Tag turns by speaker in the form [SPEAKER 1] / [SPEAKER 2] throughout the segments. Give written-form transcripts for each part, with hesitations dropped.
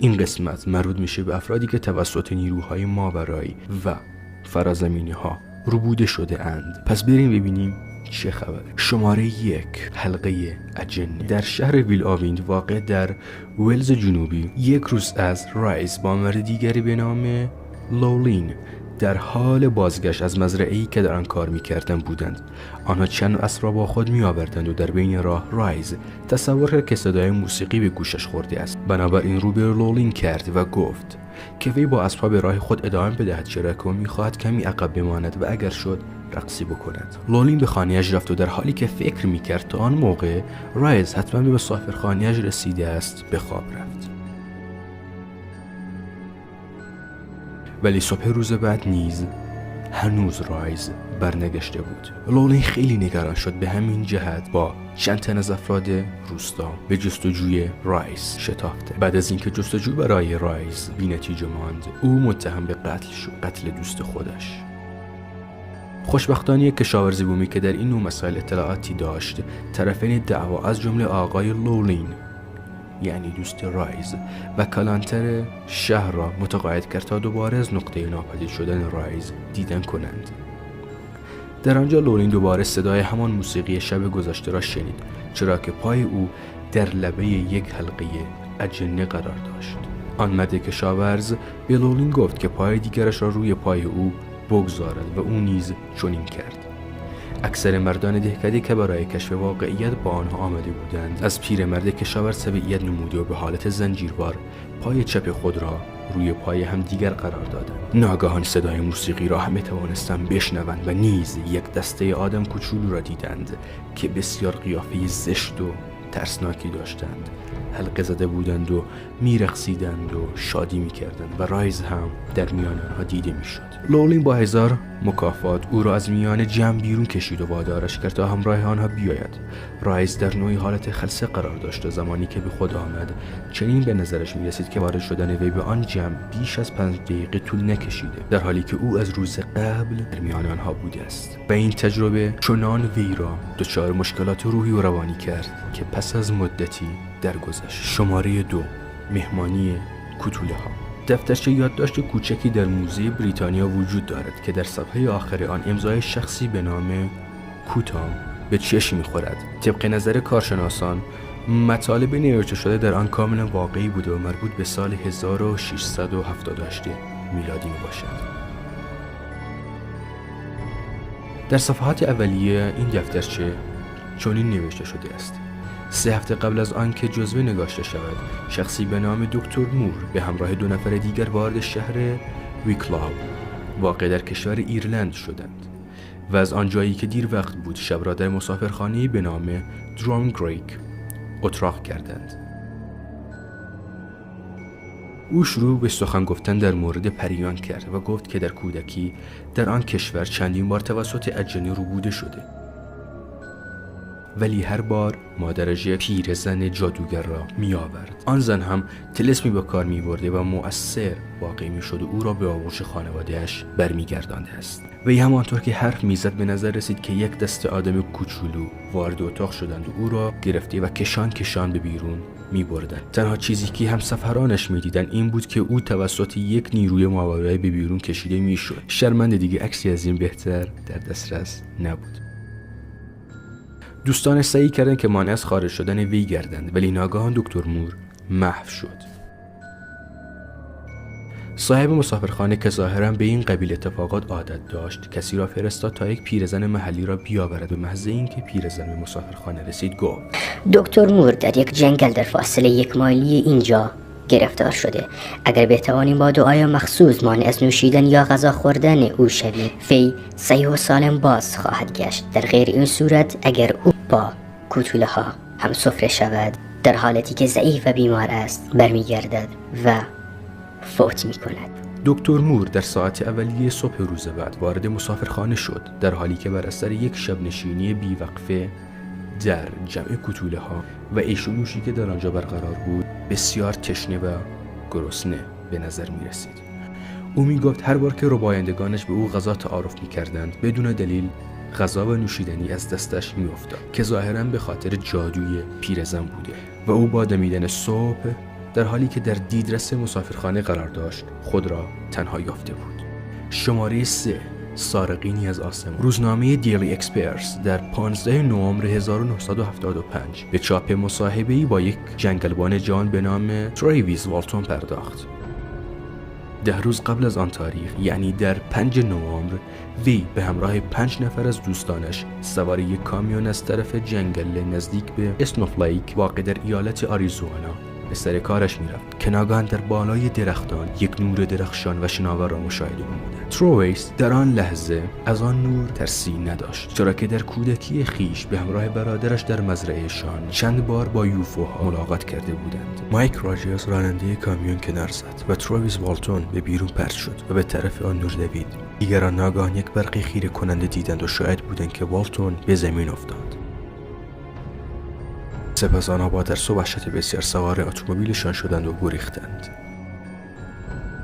[SPEAKER 1] این قسمت مربوط میشه به افرادی که توسط نیروهای ماورایی و فرازمینی ها ربوده شده اند. پس بریم ببینیم چه خبره. شماره 1، حلقه اجنه. در شهر ویل آویند واقع در ولز جنوبی، یک روز از رایز با مرد دیگری به نام لولین در حال بازگشت از مزرعه‌ای که در آن کار می‌کردند بودند. آنها چند اسب را با خود می‌آوردند و در بین راه رایز تصور کرد که صدای موسیقی به گوشش خورده است. بنابراین رو به لولین کرد و گفت که وی با اسب‌ها به راه خود ادامه بدهد، چرا که می‌خواهد کمی عقب بماند و اگر شد رقصی بکند. لولین به خانه‌اش رفت و در حالی که فکر می‌کرد تا آن موقع رایز حتما به مسافرخانه‌اش رسیده است به خواب رفت. ولی صبح روز بعد نیز هنوز رایز برنگشته بود. لولین خیلی نگران شد. به همین جهت با چند تن از افراد روستا به جستجوی رایز شتافته. بعد از اینکه جستجو برای رایز بی‌نتیجه ماند، او متهم به قتل شد، قتل دوست خودش. خوشبختانه کشاورزی بومی که در این نوع مسائل اطلاعاتی داشت، طرفین دعوا از جمله آقای لولین یعنی دوست رایز و کلانتر شهر را متقاعد کرد تا دوباره از نقطه ناپدید شدن رایز دیدن کنند. در آنجا لولین دوباره صدای همان موسیقی شب گذشته را شنید، چرا که پای او در لبه یک حلقه اجنه قرار داشت. آن مرد کشاورز به لولین گفت که پای دیگرش را روی پای او بگذارد و او نیز چنین کرد. اکثر مردان دهکده که برای کشف واقعیت با آنها آمده بودند از پیرمرد کشاورز تبعیت نموده و به حالت زنجیروار پای چپ خود را روی پای هم دیگر قرار دادند. ناگهان صدای موسیقی را همه توانستند بشنوند و نیز یک دسته آدم کوچولو را دیدند که بسیار قیافه زشت و ترسناکی داشتند. حلقه زده بودند و میرقصیدند و شادی میکردند و رایز هم در میان آنها دیده میشد. لولین با 1000 مکافات او را از میان جمع بیرون کشید و وادارش کرد تا همراه آنها بیاید. رایز در نوعی حالت خلسه قرار داشت و زمانی که به خود آمد چنین به نظرش میرسید که وارد شدن وی به آن جمع بیش از 5 دقیقه طول نکشیده، در حالی که او از روز قبل در میان آنها بوده است. و این تجربه چنان وی را دچار مشکلات روحی و روانی کرد که پس از مدتی درگذشت. شماره 2، مهمانی کوتوله ها. دفترچه یادداشت کوچکی در موزه بریتانیا وجود دارد که در صفحه آخر آن امضای شخصی به نام کوتا به چشم می‌خورد. طبق نظر کارشناسان مطالب نوشته شده در آن کاملا واقعی بوده و مربوط به سال 1678 میلادی میباشد. در صفحات اولیه این دفترچه چنین نوشته شده است: 3 هفته قبل از آنکه جزوه نگاشته شود، شخصی به نام دکتر مور به همراه 2 نفر دیگر وارد شهر ویکلاو واقع در کشور ایرلند شدند و از آنجایی که دیر وقت بود شب را در مسافرخانه‌ای به نام درامگریک اتراق کردند. او شروع به سخن گفتن در مورد پریان کرد و گفت که در کودکی در آن کشور چندین بار توسط اجنه ربوده شده، ولی هر بار مادرش پیرزن جادوگر را می آورد. آن زن هم طلسمی به کار می برده و مؤثر واقع می شد و او را به آغوش خانوادهش برمی گردانده است. و همانطور که حرف می زد به نظر رسید که یک دسته آدم کوچولو وارد اتاق شدند و او را گرفته و کشان به بیرون می بردند. تنها چیزی که همسفرانش می دیدن این بود که او توسط یک نیروی ماورایی به بیرون کشیده می شد. شرمنده دیگه عکسی از این بهتر در دسترس نبود. دوستانش سعی کردند که مانع از خارج شدن وی گردند، ولی ناگهان دکتر مور محو شد. صاحب مسافرخانه که ظاهراً به این قبیل اتفاقات عادت داشت کسی را فرستاد تا یک پیرزن محلی را بیاورد و محض اینکه پیرزن به مسافرخانه رسید گفت:
[SPEAKER 2] دکتر مور در یک جنگل در فاصله 1 مایلی اینجا گرفتار شده. اگر بتوانیم با دعای مخصوص مانع از نوشیدن یا غذا خوردن او شویم، وی صحیح و سالم باز خواهد گشت. در غیر این صورت اگر او با کوتوله ها هم سفره شود، در حالتی که ضعیف و بیمار است برمیگردد و فوت می کند.
[SPEAKER 1] دکتر مور در ساعت اولیه صبح روز بعد وارد مسافرخانه شد، در حالی که بر اثر یک شب نشینی بیوقفه در جمع کوتوله ها و ایشونوشی که در آنجا برقرار بود بسیار تشنه و گرسنه به نظر می رسید. او می گفت هر بار که ربایندگانش به او غذا تعارف می کردند بدون دلیل غذا و نوشیدنی از دستش می افتاد که ظاهراً به خاطر جادوی پیرزن بوده و او با دمیدن صبح در حالی که در دیدرس مسافرخانه قرار داشت خود را تنها یافته بود. شماره 3 سارقینی از آسمان. روزنامه دیلی اکسپرس در 15 نوامبر 1975 به چاپ مصاحبه‌ای با یک جنگلبان جوان به نام تریویس والتون پرداخت. 10 روز قبل از آن تاریخ، یعنی در 5 نوامبر، وی به همراه 5 نفر از دوستانش سوار یک کامیون از طرف جنگل نزدیک به اسنوفلیک واقع در ایالت آریزونا به سر کارش میرفت که ناگهان در بالای درختان یک نور درخشان و شناور را مشاهده نمود. ترویس در آن لحظه از آن نور ترسی نداشت، چرا که در کودکی خیش به همراه برادرش در مزرعهشان چند بار با یوفوها ملاقات کرده بودند. مایک راجرز راننده کامیون کنار زد و ترویس والتون به بیرون پرت شد و به طرف آن نور دوید. دیگران ناگهان یک برق خیره کننده دیدند و شاهد بودند که والتون به زمین افتاد. سپس آنها با ترس و وحشت بسیار سوار اتومبیلشان شدند و گریختند.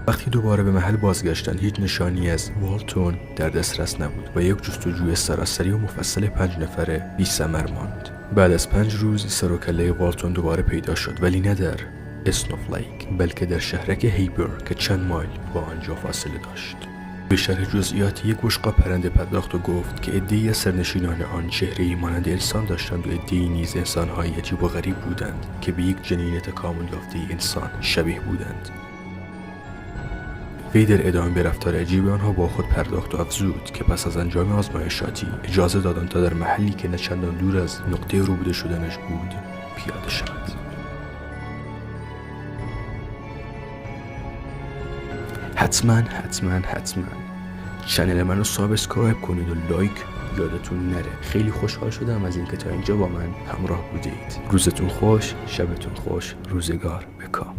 [SPEAKER 1] وقتی دوباره به محل بازگشتند هیچ نشانی از والتون در دسترس نبود و یک جستجوی سراسری و مفصل 5 نفره بی ثمر ماند. بعد از 5 روز سر و کله والتون دوباره پیدا شد، ولی نه در اسنوفلیک بلکه در شهرک هیبر که چند مایل با آنجا فاصله داشت. به شرح جزئیات یک بشقاب پرنده پرداخت و گفت که عده‌ای از سرنشینان آن چهره‌ای مانند انسان داشتند و عده‌ای نیز انسان‌های عجیب و غریب بودند که به یک جنین تکامل یافته انسان شبیه بودند. وی در ادامه به رفتار عجیب آنها با خود پرداخت و افزود که پس از انجام آزمایشاتی اجازه دادند تا در محلی که نه چندان دور از نقطه روبوده شدنش بود پیاده شود. حتما چنل منو سابسکرایب کنید و لایک یادتون نره. خیلی خوشحال شدم از اینکه تا اینجا با من همراه بودید. روزتون خوش، شبتون خوش، روزگار بکام.